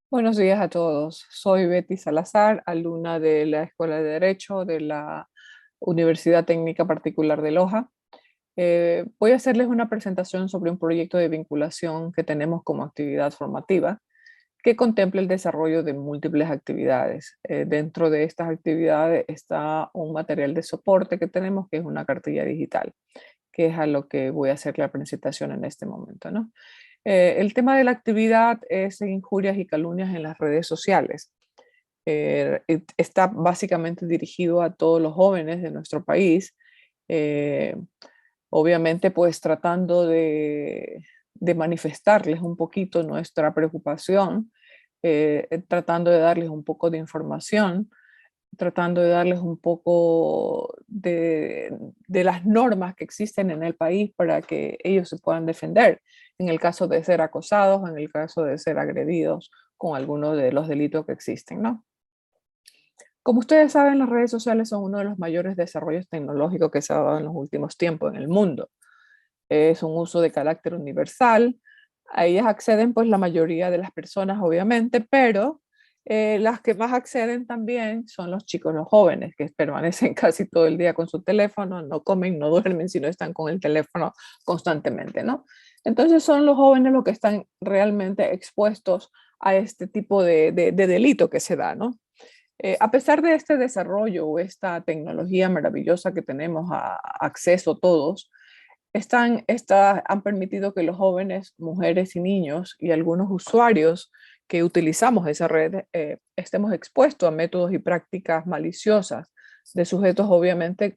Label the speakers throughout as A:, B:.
A: Buenos días a todos. Soy Betty Salazar, alumna de la Escuela de Derecho de la Universidad Técnica Particular de Loja. Voy a hacerles una presentación sobre un proyecto de vinculación que tenemos como actividad formativa que contempla el desarrollo de múltiples actividades. Dentro de estas actividades está un material de soporte que tenemos, que es una cartilla digital, que es a lo que voy a hacer la presentación en este momento, ¿no? El tema de la actividad es injurias y calumnias en las redes sociales. Está básicamente dirigido a todos los jóvenes de nuestro país, eh, obviamente pues tratando de manifestarles un poquito nuestra preocupación, tratando de darles un poco de información, tratando de darles un poco de las normas que existen en el país para que ellos se puedan defender en el caso de ser acosados, en el caso de ser agredidos con algunos de los delitos que existen, ¿no? Como ustedes saben, las redes sociales son uno de los mayores desarrollos tecnológicos que se ha dado en los últimos tiempos en el mundo. Es un uso de carácter universal. A ellas acceden pues la mayoría de las personas, obviamente, pero las que más acceden también son los chicos, los jóvenes, que permanecen casi todo el día con su teléfono, no comen, no duermen, sino están con el teléfono constantemente, ¿no? Entonces son los jóvenes los que están realmente expuestos a este tipo de delito que se da, ¿no? A pesar de este desarrollo o esta tecnología maravillosa que tenemos a acceso todos, han permitido que los jóvenes, mujeres y niños y algunos usuarios que utilizamos esa red estemos expuestos a métodos y prácticas maliciosas de sujetos obviamente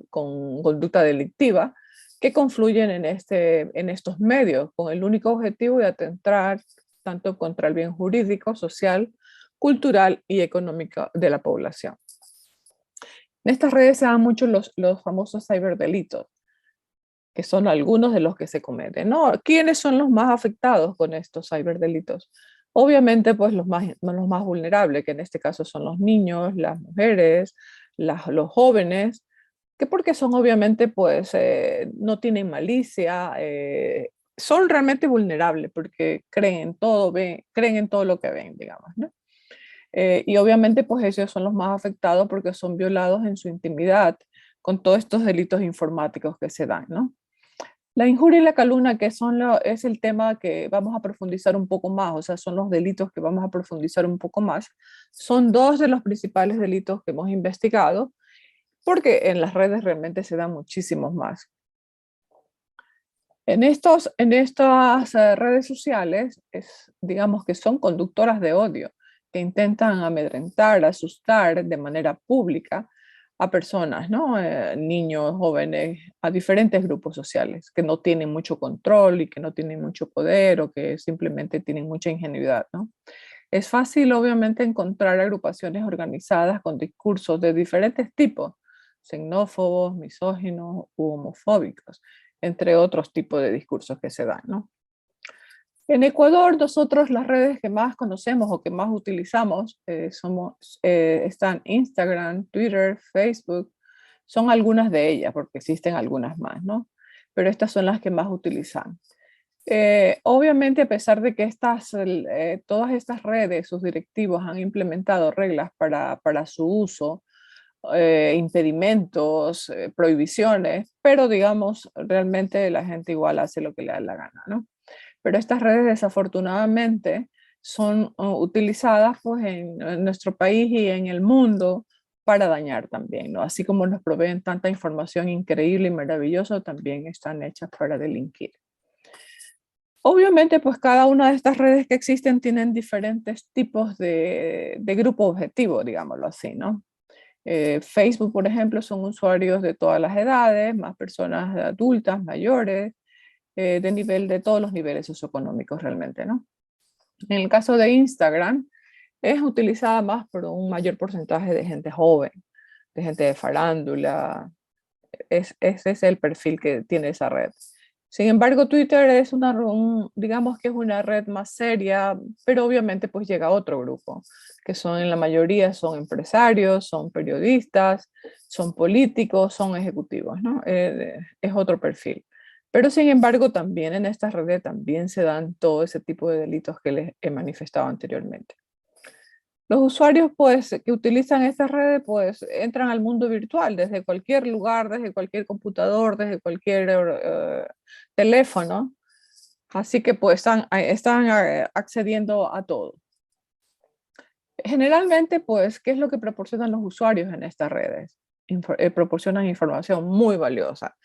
A: con conducta delictiva que confluyen en estos medios con el único objetivo de atentar tanto contra el bien jurídico, social, cultural y económico de la población. En estas redes se dan mucho los famosos ciberdelitos, que son algunos de los que se cometen, ¿no? ¿Quiénes son los más afectados con estos ciberdelitos? Obviamente, pues los más vulnerables, que en este caso son los niños, las mujeres, los jóvenes, que porque son obviamente, pues, no tienen malicia, son realmente vulnerables porque creen en todo lo que ven, digamos, ¿no? Y obviamente, pues ellos son los más afectados porque son violados en su intimidad con todos estos delitos informáticos que se dan, ¿no? La injuria y la calumnia, es el tema que vamos a profundizar un poco más, o sea, son los delitos que vamos a profundizar un poco más. Son dos de los principales delitos que hemos investigado, porque en las redes realmente se dan muchísimos más. En estas redes sociales, digamos que son conductoras de odio, que intentan amedrentar, asustar de manera pública a personas, ¿no? Niños, jóvenes, a diferentes grupos sociales que no tienen mucho control y que no tienen mucho poder o que simplemente tienen mucha ingenuidad, ¿no? Es fácil, obviamente, encontrar agrupaciones organizadas con discursos de diferentes tipos, xenófobos, misóginos u homofóbicos, entre otros tipos de discursos que se dan, ¿no? En Ecuador, nosotros las redes que más conocemos o que más utilizamos están Instagram, Twitter, Facebook, son algunas de ellas, porque existen algunas más, ¿no? Pero estas son las que más utilizan. Obviamente, a pesar de que todas estas redes, sus directivos han implementado reglas para su uso, impedimentos, prohibiciones, pero digamos, realmente la gente igual hace lo que le da la gana, ¿no? Pero estas redes desafortunadamente son utilizadas pues en nuestro país y en el mundo para dañar también, ¿no? Así como nos proveen tanta información increíble y maravillosa, también están hechas para delinquir. Obviamente, pues cada una de estas redes que existen tienen diferentes tipos de grupo objetivo, digámoslo así, ¿no? Facebook, por ejemplo, son usuarios de todas las edades, más personas adultas, mayores, de todos los niveles socioeconómicos realmente, ¿no? En el caso de Instagram, es utilizada más por un mayor porcentaje de gente joven, de gente de farándula. Ese es el perfil que tiene esa red. Sin embargo, Twitter es digamos que es una red más seria, pero obviamente pues llega a otro grupo, que son en la mayoría son empresarios, son periodistas, son políticos, son ejecutivos, ¿no? Es otro perfil. Pero sin embargo, también en estas redes también se dan todo ese tipo de delitos que les he manifestado anteriormente. Los usuarios pues, que utilizan estas redes pues, entran al mundo virtual desde cualquier lugar, desde cualquier computador, desde cualquier teléfono. Así que pues, están accediendo a todo. Generalmente, pues, ¿qué es lo que proporcionan los usuarios en estas redes? Proporcionan información muy valiosa.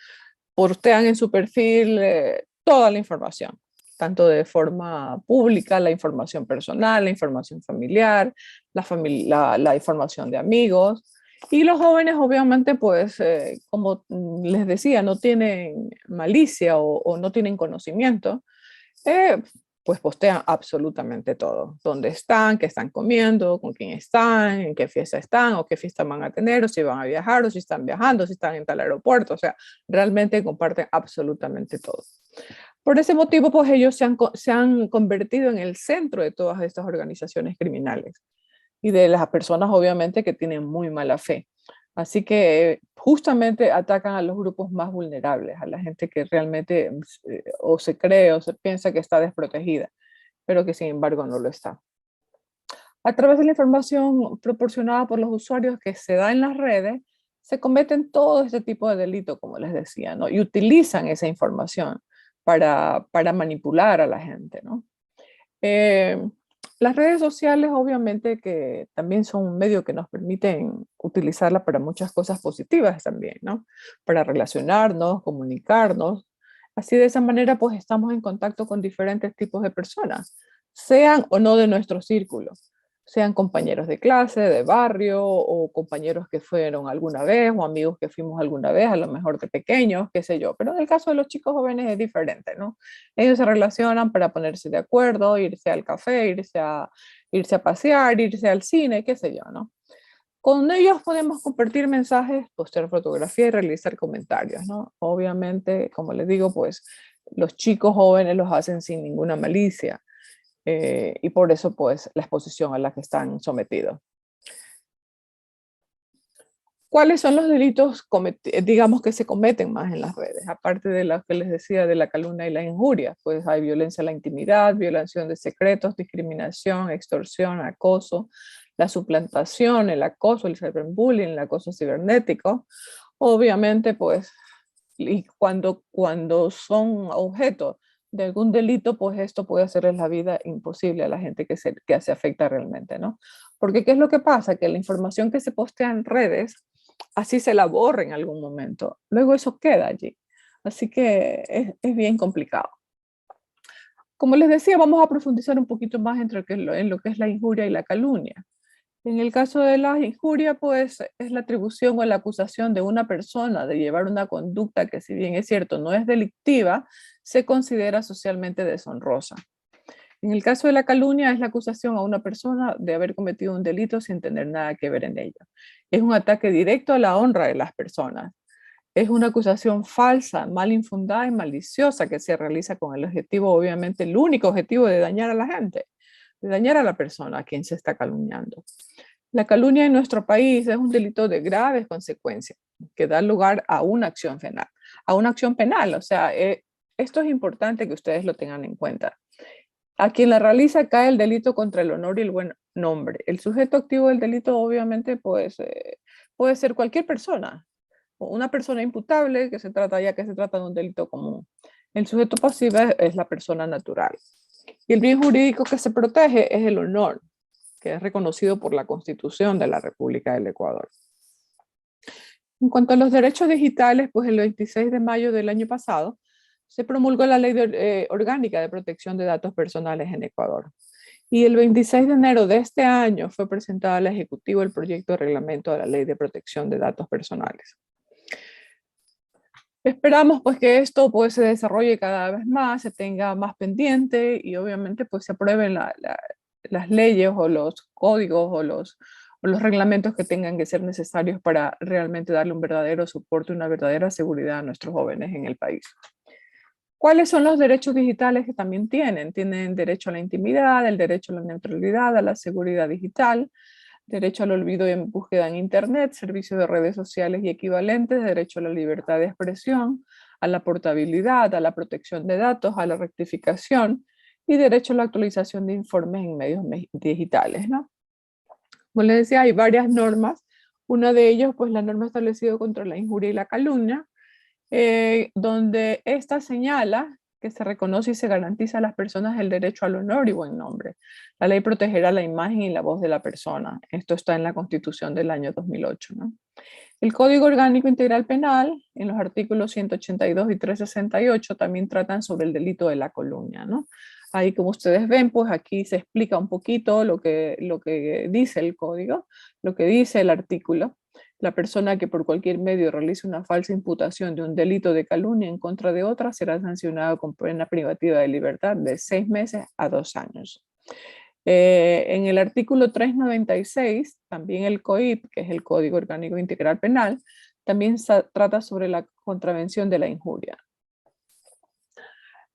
A: Postean en su perfil toda la información, tanto de forma pública, la información personal, la información familiar, la información de amigos. Y los jóvenes, obviamente, pues, como les decía, no tienen malicia o no tienen conocimiento, eh, pues postean absolutamente todo. Dónde están, qué están comiendo, con quién están, en qué fiesta están, o qué fiesta van a tener, o si van a viajar, o si están viajando, si están en tal aeropuerto. O sea, realmente comparten absolutamente todo. Por ese motivo, pues ellos se han convertido en el centro de todas estas organizaciones criminales y de las personas, obviamente, que tienen muy mala fe. Así que justamente atacan a los grupos más vulnerables, a la gente que realmente o se cree o se piensa que está desprotegida, pero que sin embargo no lo está. A través de la información proporcionada por los usuarios que se da en las redes, se cometen todo este tipo de delitos, como les decía, ¿no? Y utilizan esa información para manipular a la gente, ¿no? Eh, las redes sociales, obviamente, que también son un medio que nos permiten utilizarla para muchas cosas positivas también, ¿no? Para relacionarnos, comunicarnos. Así de esa manera, pues estamos en contacto con diferentes tipos de personas, sean o no de nuestro círculo, sean compañeros de clase, de barrio, o compañeros que fueron alguna vez, o amigos que fuimos alguna vez, a lo mejor de pequeños, qué sé yo. Pero en el caso de los chicos jóvenes es diferente, ¿no? Ellos se relacionan para ponerse de acuerdo, irse al café, irse a pasear, irse al cine, qué sé yo, ¿no? Con ellos podemos compartir mensajes, postear fotografía y realizar comentarios, ¿no? Obviamente, como les digo, pues los chicos jóvenes los hacen sin ninguna malicia y por eso, pues, la exposición a la que están sometidos. ¿Cuáles son los delitos, digamos, que se cometen más en las redes? Aparte de lo que les decía de la calumnia y la injuria, pues hay violencia a la intimidad, violación de secretos, discriminación, extorsión, acoso, la suplantación, el acoso, el cyberbullying, el acoso cibernético. Obviamente, pues, y cuando son objeto de algún delito, pues esto puede hacerles la vida imposible a la gente que se afecta realmente, ¿no? Porque ¿qué es lo que pasa? Que la información que se postea en redes, así se la borra en algún momento. Luego eso queda allí. Así que es bien complicado. Como les decía, vamos a profundizar un poquito más en lo que es la injuria y la calumnia. En el caso de la injuria, pues es la atribución o la acusación de una persona de llevar una conducta que, si bien es cierto, no es delictiva, se considera socialmente deshonrosa. En el caso de la calumnia, es la acusación a una persona de haber cometido un delito sin tener nada que ver en ello. Es un ataque directo a la honra de las personas. Es una acusación falsa, mal infundada y maliciosa que se realiza con el objetivo, obviamente, el único objetivo de dañar a la gente, de dañar a la persona a quien se está calumniando. La calumnia en nuestro país es un delito de graves consecuencias que da lugar a una acción penal. A una acción penal, o sea, esto es importante que ustedes lo tengan en cuenta. A quien la realiza cae el delito contra el honor y el buen nombre. El sujeto activo del delito, obviamente, pues, puede ser cualquier persona, o una persona imputable, que se trata ya que se trata de un delito común. El sujeto pasivo es la persona natural. Y el bien jurídico que se protege es el honor, que es reconocido por la Constitución de la República del Ecuador. En cuanto a los derechos digitales, pues el 26 de mayo del año pasado se promulgó la Ley Orgánica de Protección de Datos Personales en Ecuador. Y el 26 de enero de este año fue presentado al Ejecutivo el proyecto de reglamento de la Ley de Protección de Datos Personales. Esperamos pues que esto pues se desarrolle cada vez más, se tenga más pendiente y obviamente pues se aprueben las leyes o los códigos o los reglamentos que tengan que ser necesarios para realmente darle un verdadero soporte, una verdadera seguridad a nuestros jóvenes en el país. ¿Cuáles son los derechos digitales que también tienen? Tienen derecho a la intimidad, el derecho a la neutralidad, a la seguridad digital, derecho al olvido y en búsqueda en Internet, servicio de redes sociales y equivalentes, derecho a la libertad de expresión, a la portabilidad, a la protección de datos, a la rectificación y derecho a la actualización de informes en medios digitales, ¿no? Como les decía, hay varias normas. Una de ellas, pues la norma establecida contra la injuria y la calumnia, donde esta señala que se reconoce y se garantiza a las personas el derecho al honor y buen nombre. La ley protegerá la imagen y la voz de la persona. Esto está en la Constitución del año 2008, ¿no? El Código Orgánico Integral Penal, en los artículos 182 y 368, también tratan sobre el delito de la calumnia, ¿no? Ahí, como ustedes ven, pues aquí se explica un poquito lo que dice el código, lo que dice el artículo. La persona que por cualquier medio realice una falsa imputación de un delito de calumnia en contra de otra será sancionado con pena privativa de libertad de 6 meses a 2 años. En el artículo 396, también el COIP, que es el Código Orgánico Integral Penal, también trata sobre la contravención de la injuria.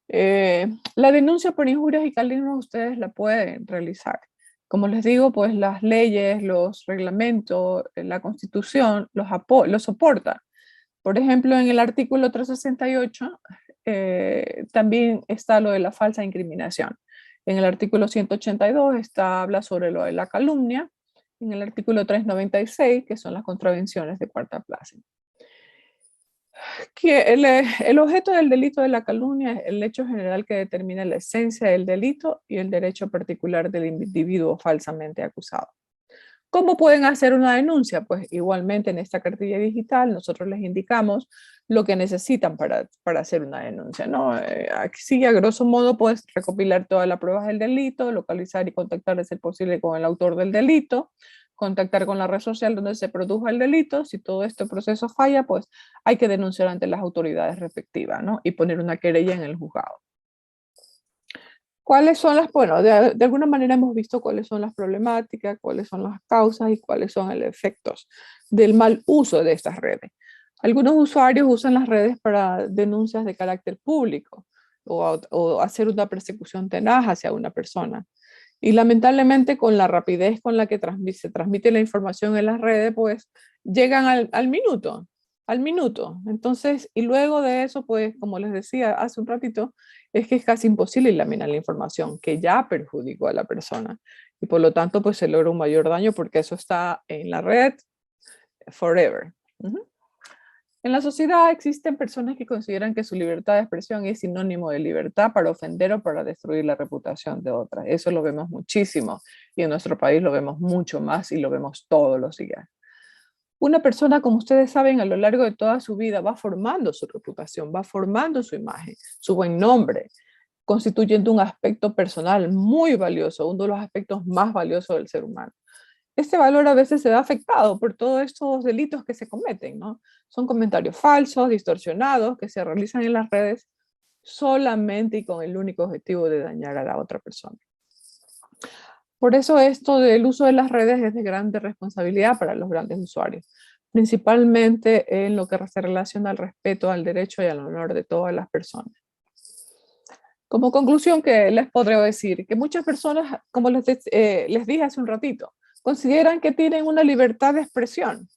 A: La denuncia por injurias y calumnias ustedes la pueden realizar. Como les digo, pues las leyes, los reglamentos, la Constitución los soporta. Por ejemplo, en el artículo 368 también está lo de la falsa incriminación. En el artículo 182 habla sobre lo de la calumnia. En el artículo 396, que son las contravenciones de cuarta clase. El objeto del delito de la calumnia es el hecho general que determina la esencia del delito y el derecho particular del individuo falsamente acusado. ¿Cómo pueden hacer una denuncia? Pues igualmente en esta cartilla digital nosotros les indicamos lo que necesitan para hacer una denuncia, ¿no? Aquí a grosso modo puedes recopilar todas las pruebas del delito, localizar y contactar de ser posible con el autor del delito, contactar con la red social donde se produjo el delito. Si todo este proceso falla, pues hay que denunciar ante las autoridades respectivas, ¿no? Y poner una querella en el juzgado. ¿Cuáles son las, bueno, de alguna manera hemos visto cuáles son las problemáticas, cuáles son las causas y cuáles son los efectos del mal uso de estas redes? Algunos usuarios usan las redes para denuncias de carácter público o hacer una persecución tenaz hacia una persona. Y lamentablemente con la rapidez con la que se transmite la información en las redes, pues llegan al minuto, al minuto. Entonces, y luego de eso, pues como les decía hace un ratito, es que es casi imposible eliminar la información que ya perjudicó a la persona. Y por lo tanto, pues se logra un mayor daño porque eso está en la red forever. En la sociedad existen personas que consideran que su libertad de expresión es sinónimo de libertad para ofender o para destruir la reputación de otras. Eso lo vemos muchísimo y en nuestro país lo vemos mucho más y lo vemos todos los días. Una persona, como ustedes saben, a lo largo de toda su vida va formando su reputación, va formando su imagen, su buen nombre, constituyendo un aspecto personal muy valioso, uno de los aspectos más valiosos del ser humano. Este valor a veces se ve afectado por todos estos delitos que se cometen, ¿no? Son comentarios falsos, distorsionados, que se realizan en las redes solamente y con el único objetivo de dañar a la otra persona. Por eso esto del uso de las redes es de grande responsabilidad para los grandes usuarios, principalmente en lo que se relaciona al respeto al derecho y al honor de todas las personas. Como conclusión, que les podría decir que muchas personas, como les dije hace un ratito, consideran que tienen una libertad de expresión.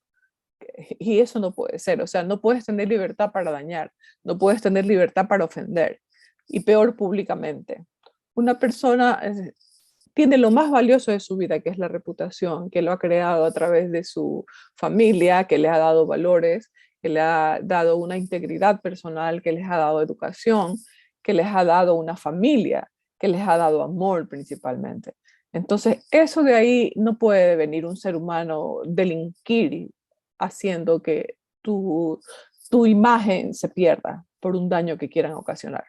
A: Y eso no puede ser. O sea, no puedes tener libertad para dañar, no puedes tener libertad para ofender, y peor públicamente. Una persona tiene lo más valioso de su vida, que es la reputación, que lo ha creado a través de su familia, que le ha dado valores, que le ha dado una integridad personal, que les ha dado educación, que les ha dado una familia, que les ha dado amor principalmente. Entonces, eso de ahí no puede venir un ser humano delinquir haciendo que tu imagen se pierda por un daño que quieran ocasionar.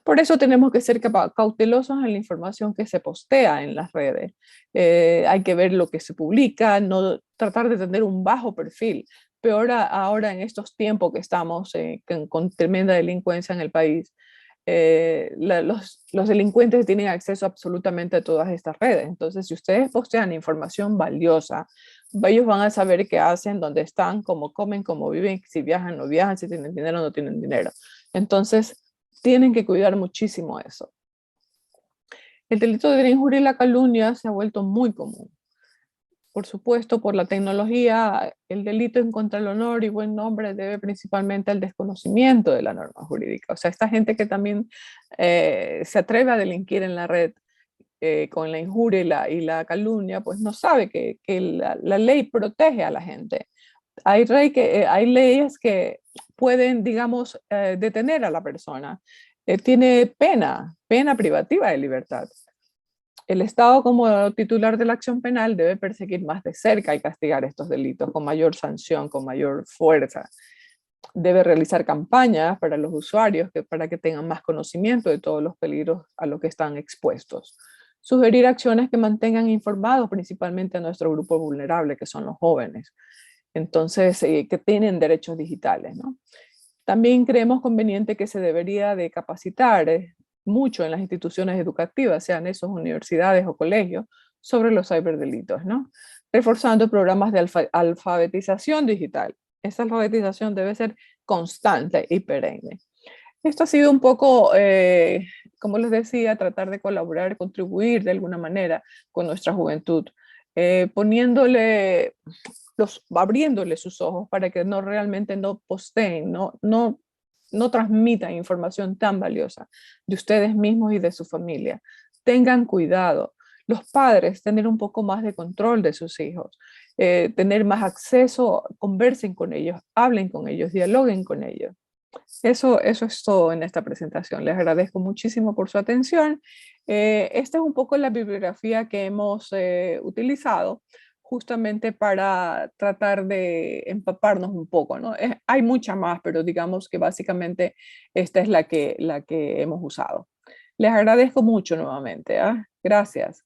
A: Por eso tenemos que ser cautelosos en la información que se postea en las redes. Hay que ver lo que se publica, no tratar de tener un bajo perfil. Peor ahora en estos tiempos que estamos con tremenda delincuencia en el país, los delincuentes tienen acceso absolutamente a todas estas redes. Entonces, si ustedes postean información valiosa, ellos van a saber qué hacen, dónde están, cómo comen, cómo viven, si viajan, no viajan, si tienen dinero o no tienen dinero. Entonces, tienen que cuidar muchísimo eso. El delito de la injuria y la calumnia se ha vuelto muy común. por supuesto, por la tecnología, el delito en contra del honor y buen nombre debe principalmente al desconocimiento de la norma jurídica. O sea, esta gente que también se atreve a delinquir en la red con la injuria y la calumnia, pues no sabe que la ley protege a la gente. Hay leyes que pueden, digamos, detener a la persona. Tiene pena privativa de libertad. El Estado, como titular de la acción penal, debe perseguir más de cerca y castigar estos delitos con mayor sanción, con mayor fuerza. Debe realizar campañas para los usuarios para que tengan más conocimiento de todos los peligros a los que están expuestos. Sugerir acciones que mantengan informados principalmente a nuestro grupo vulnerable, que son los jóvenes. Entonces, que tienen derechos digitales, ¿no? También creemos conveniente que se debería de capacitar mucho en las instituciones educativas, sean esos universidades o colegios, sobre los ciberdelitos, ¿no? Reforzando programas de alfabetización digital. Esa alfabetización debe ser constante y perenne. Esto ha sido un poco, como les decía, tratar de colaborar, contribuir de alguna manera con nuestra juventud, abriéndole sus ojos para que no realmente no posteen, no transmitan información tan valiosa de ustedes mismos y de su familia. Tengan cuidado. Los padres, tener un poco más de control de sus hijos, tener más acceso, conversen con ellos, hablen con ellos, dialoguen con ellos. Eso es todo en esta presentación. Les agradezco muchísimo por su atención. Esta es un poco la bibliografía que hemos utilizado justamente para tratar de empaparnos un poco, ¿no? Hay mucha más, pero digamos que básicamente esta es la que hemos usado. Les agradezco mucho nuevamente, ¿ah? Gracias.